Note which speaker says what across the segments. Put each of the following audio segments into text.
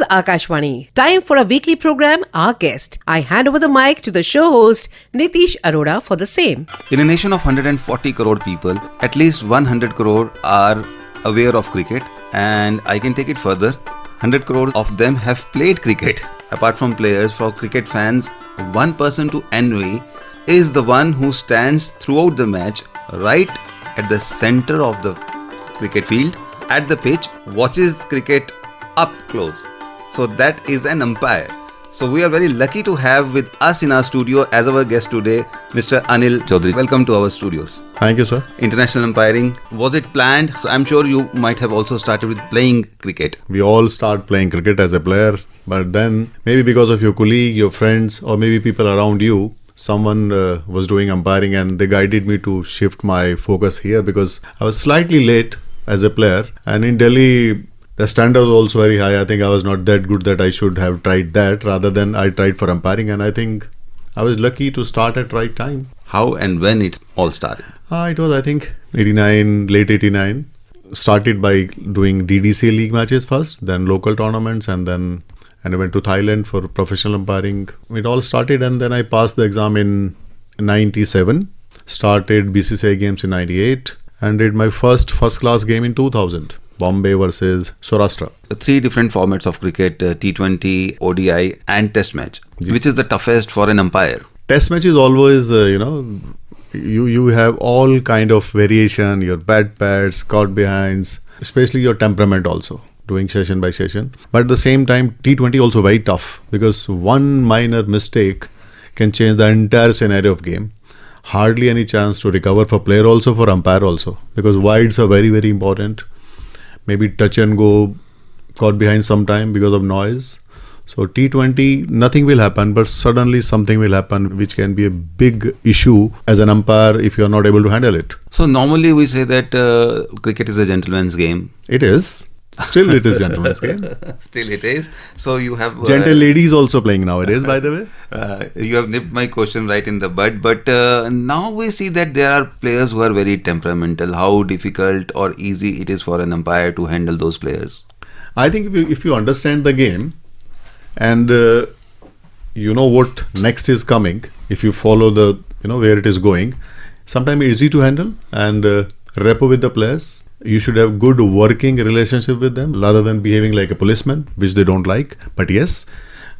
Speaker 1: Akashvani. Time for a weekly program, Our Guest. I hand over the mic to the show host, Nitish Arora, for the same.
Speaker 2: In a nation of 140 crore people, at least 100 crore are aware of cricket, and I can take it further. 100 crore of them have played cricket. Apart from players, for cricket fans, one person to envy is the one who stands throughout the match right at the center of the cricket field, at the pitch, watches cricket up close. So that is an umpire. So we are very lucky to have with us in our studio as our guest today, Mr. Anil Chowdhary. Welcome to our studios.
Speaker 3: Thank you, sir.
Speaker 2: International umpiring, was it planned? I'm sure you might have also started with playing cricket.
Speaker 3: We all start playing cricket as a player, but then maybe because of your colleague, your friends, or maybe people around you, someone was doing umpiring and they guided me to shift my focus here because I was slightly late as a player, and in Delhi the standard was also very high. I think I was not that good that I should have tried that. Rather than I tried for umpiring, and I think I was lucky to start at right time.
Speaker 2: How and when it all started?
Speaker 3: It was, I think, 89, late 89. Started by doing DDC league matches first, then local tournaments, and I went to Thailand for professional umpiring. It all started, and then I passed the exam in 97. Started BCCI games in 98 and did my first class game in 2000. Bombay versus Saurashtra.
Speaker 2: 3 different formats of cricket, T20, ODI and Test match. Which is the toughest for an umpire?
Speaker 3: Test match is always, you have all kind of variation, your bad pads, caught behinds, especially your temperament also, doing session by session. But at the same time, T20 also very tough because one minor mistake can change the entire scenario of game. Hardly any chance to recover for player also, for umpire also, because wides are very, very important. Maybe touch and go, caught behind sometime because of noise. So T20, nothing will happen, but suddenly something will happen which can be a big issue as an umpire if you are not able to handle it.
Speaker 2: So normally we say that cricket is a gentleman's game.
Speaker 3: It is. Still it is gentleman's game.
Speaker 2: Still it is. So you have...
Speaker 3: gentle ladies also playing nowadays, by the way.
Speaker 2: You have nipped my question right in the bud. But now we see that there are players who are very temperamental. How difficult or easy it is for an umpire to handle those players?
Speaker 3: I think if you understand the game and you know what next is coming, if you follow the where it is going, sometimes it's easy to handle and rapport with the players. You should have good working relationship with them rather than behaving like a policeman, which they don't like. But yes,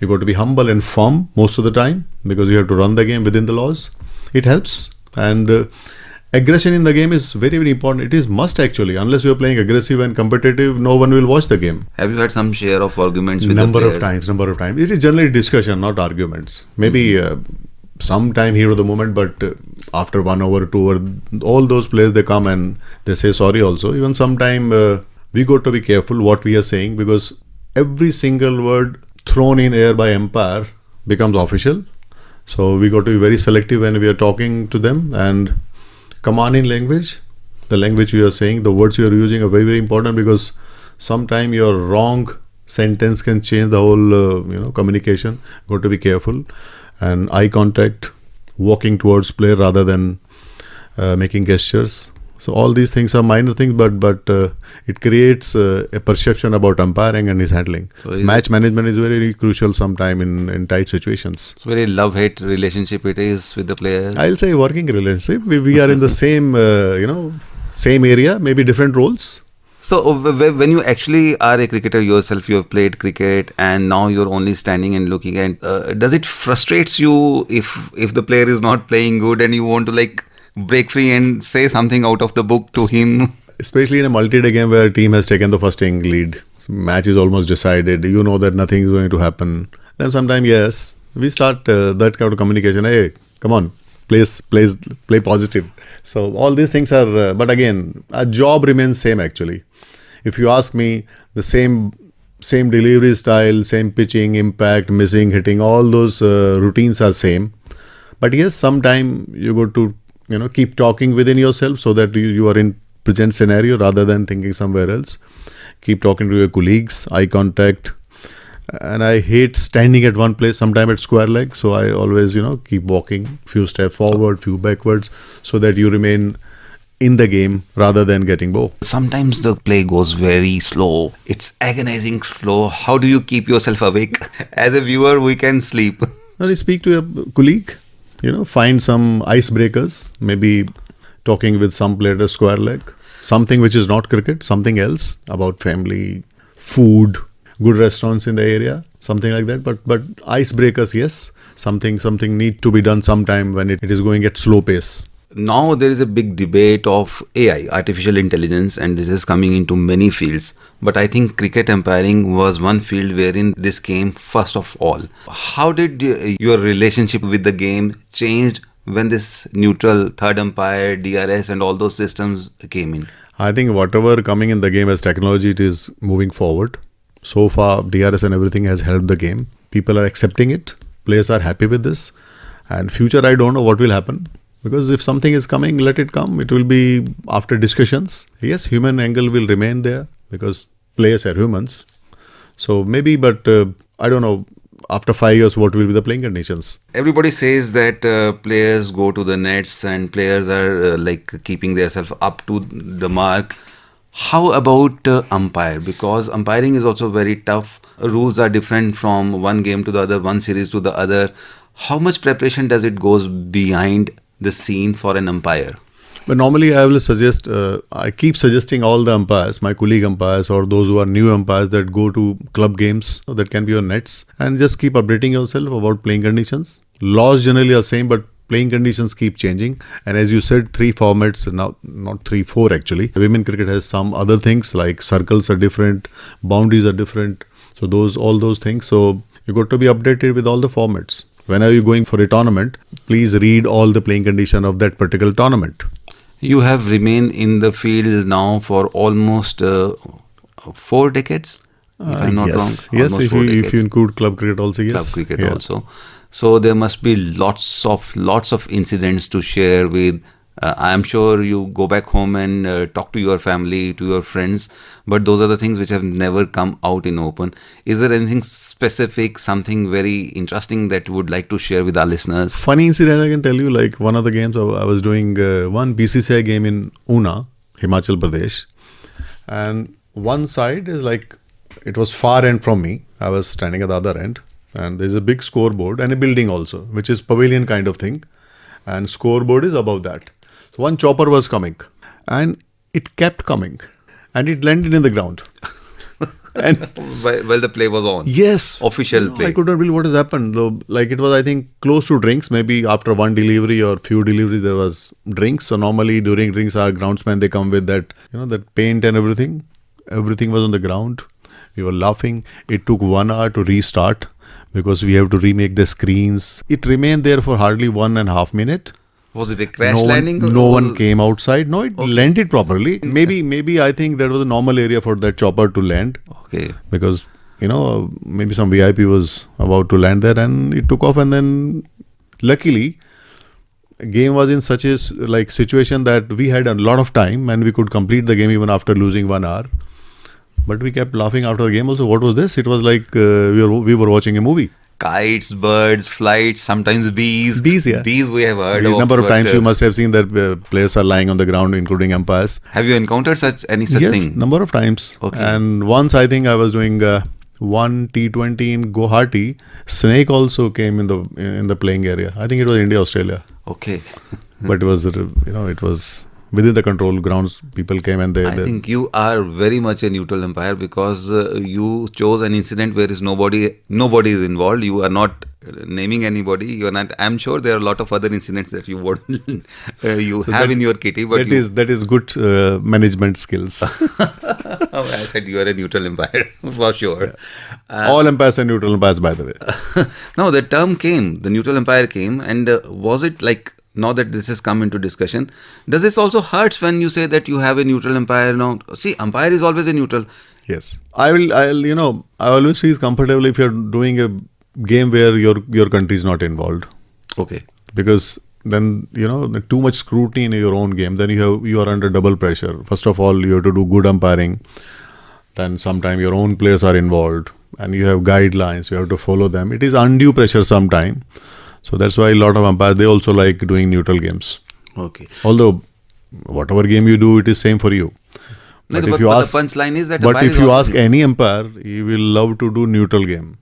Speaker 3: you got to be humble and firm most of the time because you have to run the game within the laws. It helps, and aggression in the game is very, very important. It is must actually. Unless you are playing aggressive and competitive, no one will watch the game.
Speaker 2: Have you had some share of arguments with
Speaker 3: number
Speaker 2: the players?
Speaker 3: Number of times. It is generally discussion, not arguments. Maybe sometime here of the moment, but after 1 hour, 2 hour, all those players, they come and they say sorry also. Even sometime we got to be careful what we are saying because every single word thrown in air by umpire becomes official. So we got to be very selective when we are talking to them and commanding language. The language you are saying, the words you are using are very, very important because sometime your wrong sentence can change the whole communication. Got to be careful. And eye contact, walking towards player rather than making gestures. So all these things are minor things, but it creates a perception about umpiring and his handling. So match management is very, very crucial sometime in tight situations.
Speaker 2: It's very love-hate relationship it is with the players.
Speaker 3: I'll say working relationship. We are in the same, same area, maybe different roles.
Speaker 2: So when you actually are a cricketer yourself, you have played cricket and now you're only standing and looking at, does it frustrates you if the player is not playing good and you want to break free and say something out of the book to him?
Speaker 3: Especially in a multi-day game where a team has taken the first inning lead. So match is almost decided. You know that nothing is going to happen. Then sometimes, yes, we start that kind of communication. Hey, come on, play positive. So all these things are, but again, our job remains same actually. If you ask me, the same delivery style, same pitching, impact, missing, hitting, all those routines are same. But yes, sometime you got to keep talking within yourself so that you are in present scenario rather than thinking somewhere else. Keep talking to your colleagues, eye contact. And I hate standing at one place, sometime at square leg. So I always, keep walking, few steps forward, few backwards, so that you remain in the game rather than getting bored.
Speaker 2: Sometimes the play goes very slow. It's agonizing slow. How do you keep yourself awake? As a viewer, we can sleep.
Speaker 3: Now, speak to your colleague, find some icebreakers, maybe talking with some player at a square leg, something which is not cricket, something else about family, food, good restaurants in the area, something like that. But icebreakers, yes, something need to be done sometime when it is going at slow pace.
Speaker 2: Now there is a big debate of AI, artificial intelligence, and this is coming into many fields. But I think cricket umpiring was one field wherein this came first of all. How did your relationship with the game changed when this neutral third umpire, DRS and all those systems came in?
Speaker 3: I think whatever coming in the game as technology, it is moving forward. So far, DRS and everything has helped the game. People are accepting it. Players are happy with this. And future, I don't know what will happen. Because if something is coming, let it come. It will be after discussions. Yes, human angle will remain there because players are humans. So maybe, but I don't know, after 5 years, what will be the playing conditions?
Speaker 2: Everybody says that players go to the nets and players are keeping themselves up to the mark. How about umpire? Because umpiring is also very tough. Rules are different from one game to the other, one series to the other. How much preparation does it goes behind the scene for an umpire?
Speaker 3: But normally I will suggest, I keep suggesting all the umpires, my colleague umpires or those who are new umpires that go to club games that can be on nets and just keep updating yourself about playing conditions. Laws generally are same, but playing conditions keep changing. And as you said, 3 formats, now not 3, 4 actually. Women cricket has some other things like circles are different, boundaries are different. So all those things. So you got to be updated with all the formats. When are you going for a tournament? Please read all the playing condition of that particular tournament.
Speaker 2: You have remained in the field now for almost 4 decades, if I'm not wrong.
Speaker 3: Yes, if you include club cricket also, yes.
Speaker 2: Club cricket also. So there must be lots of incidents to share with. I'm sure you go back home and talk to your family, to your friends, but those are the things which have never come out in open. Is there anything specific, something very interesting that you would like to share with our listeners?
Speaker 3: Funny incident I can tell you, like one of the games I was doing one BCCI game in Una, Himachal Pradesh, and one side is like, it was far end from me. I was standing at the other end, and there's a big scoreboard and a building also, which is pavilion kind of thing, and scoreboard is above that. So one chopper was coming and it kept coming and it landed in the ground. And
Speaker 2: well, the play was on.
Speaker 3: Yes.
Speaker 2: Official play.
Speaker 3: I could not believe what has happened. Though, like it was, I think, close to drinks. Maybe after one delivery or few deliveries, there was drinks. So normally during drinks, our groundsmen, they come with that, that paint and everything. Everything was on the ground. We were laughing. It took 1 hour to restart because we have to remake the screens. It remained there for hardly 1.5 minutes.
Speaker 2: Was it a crash landing?
Speaker 3: No one came outside. No, it landed properly. Maybe I think that was a normal area for that chopper to land.
Speaker 2: Okay.
Speaker 3: Because, maybe some VIP was about to land there and it took off, and then luckily game was in such a situation that we had a lot of time and we could complete the game even after losing 1 hour. But we kept laughing after the game also. What was this? It was like we were watching a movie.
Speaker 2: Kites, birds, flights, sometimes bees.
Speaker 3: Bees, yeah.
Speaker 2: Bees we have heard of.
Speaker 3: Number of times you must have seen that players are lying on the ground, including umpires.
Speaker 2: Have you encountered any such thing?
Speaker 3: Yes, number of times.
Speaker 2: Okay.
Speaker 3: And once I think I was doing one T20 in Guwahati. Snake also came in the playing area. I think it was India, Australia.
Speaker 2: Okay.
Speaker 3: But it was it was within the control grounds. People came and I
Speaker 2: think you are very much a neutral umpire because you chose an incident where nobody is involved. You are not naming anybody. You are not. I'm sure there are a lot of other incidents that you would in your kitty. But
Speaker 3: that is good management skills.
Speaker 2: I said you are a neutral umpire for sure.
Speaker 3: Yeah. All umpires are neutral umpires, by the way.
Speaker 2: Now the term came, the neutral umpire came, and was it like? Now that this has come into discussion, does this also hurts when you say that you have a neutral umpire? Now, see, umpire is always a neutral.
Speaker 3: Yes, I always feel comfortable if you're doing a game where your country is not involved.
Speaker 2: Okay.
Speaker 3: Because then too much scrutiny in your own game. Then you are under double pressure. First of all, you have to do good umpiring. Then sometimes your own players are involved, and you have guidelines. You have to follow them. It is undue pressure sometimes. So that's why a lot of umpires, they also like doing neutral games.
Speaker 2: Okay.
Speaker 3: Although Whatever game you do, it is same for you.
Speaker 2: No,
Speaker 3: But
Speaker 2: but
Speaker 3: if you ask,
Speaker 2: the punchline is that
Speaker 3: but
Speaker 2: umpire
Speaker 3: if
Speaker 2: is
Speaker 3: you
Speaker 2: always
Speaker 3: ask any umpire, he will love to do neutral game.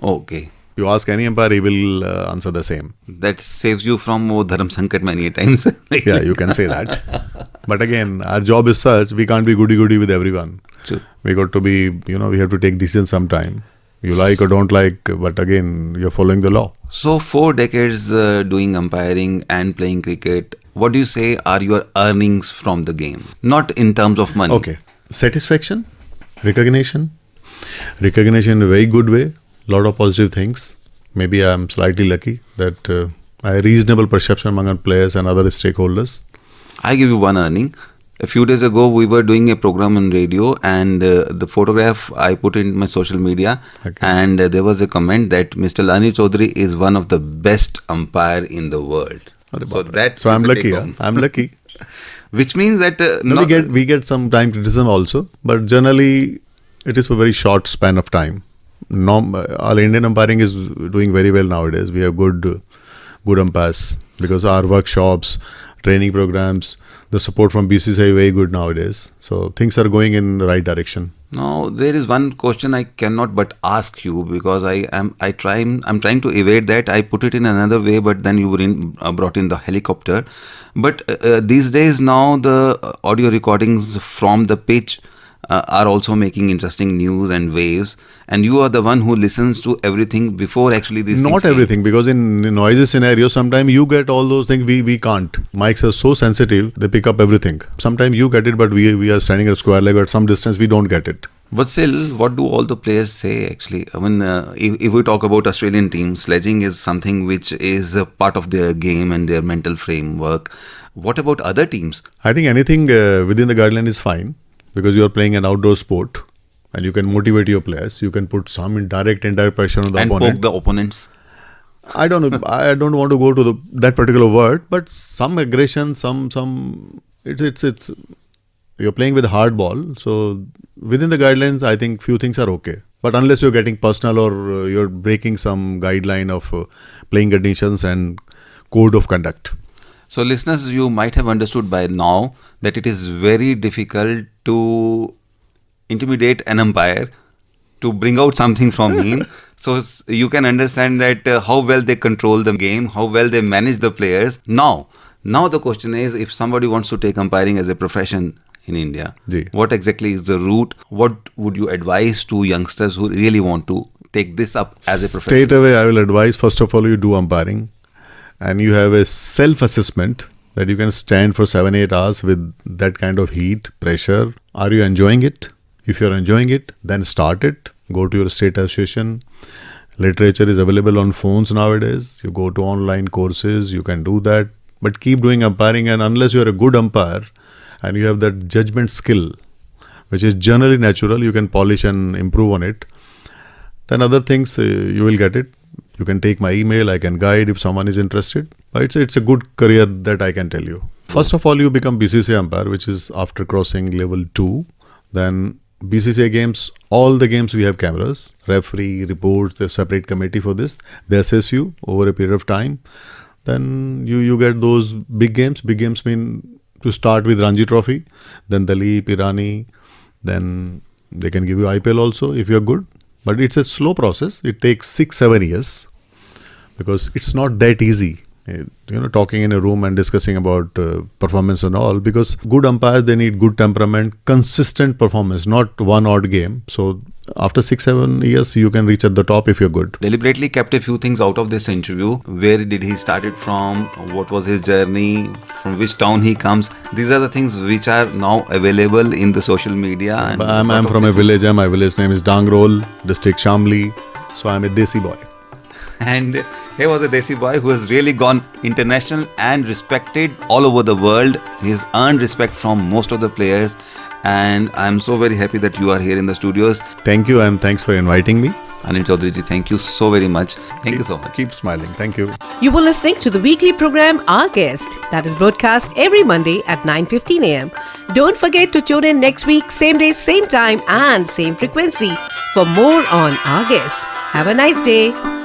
Speaker 2: okay.
Speaker 3: If you ask any umpire, he will answer the same.
Speaker 2: That saves you from Dharam Sankat many times.
Speaker 3: Yeah, you can say that. But again, our job is such, we can't be goody-goody with everyone.
Speaker 2: True.
Speaker 3: We got to be, we have to take decisions sometime. You like or don't like, but again, you're following the law.
Speaker 2: So 4 decades doing umpiring and playing cricket, what do you say are your earnings from the game? Not in terms of money.
Speaker 3: Okay. Satisfaction, recognition in a very good way, lot of positive things. Maybe I'm slightly lucky that I have reasonable perception among our players and other stakeholders.
Speaker 2: I give you one earning. A few days ago, we were doing a program on radio, and the photograph I put in my social media, and there was a comment that Mr. Anil Chowdhary is one of the best umpire in the world. So
Speaker 3: I'm lucky. Yeah? I'm lucky.
Speaker 2: Which means that
Speaker 3: we get some time criticism also, but generally it is for a very short span of time. All Indian umpiring is doing very well nowadays. We have good umpires because our workshops, training programs, the support from BCCI is very good nowadays. So things are going in the right direction.
Speaker 2: Now there is one question I cannot but ask you, because I'm trying to evade that. I put it in another way, but then you were brought in the helicopter. But these days now the audio recordings from the pitch are also making interesting news and waves, and you are the one who listens to everything before actually these
Speaker 3: Not
Speaker 2: things came.
Speaker 3: everything, because in noisy scenarios, sometimes you get all those things we can't. Mics are so sensitive, they pick up everything. Sometimes you get it, but we are standing at square leg at some distance, we don't get it.
Speaker 2: But still, what do all the players say actually? I mean, if we talk about Australian teams, sledging is something which is a part of their game and their mental framework. What about other teams?
Speaker 3: I think anything within the guideline is fine, because you are playing an outdoor sport and you can motivate your players. You can put some indirect pressure on the
Speaker 2: And
Speaker 3: opponent.
Speaker 2: poke the opponents.
Speaker 3: I don't know. I don't want to go to that particular word, but some aggression, it's you're playing with hard ball. So within the guidelines, I think few things are okay. But unless you're getting personal or you're breaking some guideline of playing conditions and code of conduct.
Speaker 2: So listeners, you might have understood by now that it is very difficult to intimidate an umpire, to bring out something from him. So you can understand that how well they control the game, how well they manage the players. Now the question is, if somebody wants to take umpiring as a profession in India, what exactly is the route? What would you advise to youngsters who really want to take this up as a profession?
Speaker 3: Straight away, I will advise, first of all, you do umpiring. And you have a self-assessment that you can stand for 7-8 hours with that kind of heat, pressure. Are you enjoying it? If you're enjoying it, then start it. Go to your state association. Literature is available on phones nowadays. You go to online courses, you can do that. But keep doing umpiring, and unless you're a good umpire and you have that judgment skill, which is generally natural, you can polish and improve on it. Then other things, you will get it. You can take my email, I can guide if someone is interested. But it's a good career, that I can tell you. First of all, you become BCCI umpire, which is after crossing level 2. Then BCCI games, all the games we have cameras, referee, reports, there's a separate committee for this. They assess you over a period of time. Then you get those big games. Big games mean to start with Ranji Trophy, then Dalip, Irani, then they can give you IPL also if you're good. But it's a slow process. It takes 6-7 years because it's not that easy. Talking in a room and discussing about performance and all, because good umpires, they need good temperament, consistent performance, not one odd game. So after 6-7 years, you can reach at the top if you're good.
Speaker 2: Deliberately kept a few things out of this interview. Where did he started from? What was his journey? From which town he comes? These are the things which are now available in the social media. And
Speaker 3: I'm from a village. My village name is Dangrol, district Shamli. So I'm a Desi boy.
Speaker 2: And he was a Desi boy who has really gone international and respected all over the world. He has earned respect from most of the players. And I'm so very happy that you are here in the studios.
Speaker 3: Thank you, and thanks for inviting me.
Speaker 2: Anil Chowdhary ji, thank you so very much. Thank you so much.
Speaker 3: Keep smiling. Thank you.
Speaker 1: You were listening to the weekly program Our Guest, that is broadcast every Monday at 9:15 a.m. Don't forget to tune in next week, same day, same time and same frequency for more on Our Guest. Have a nice day.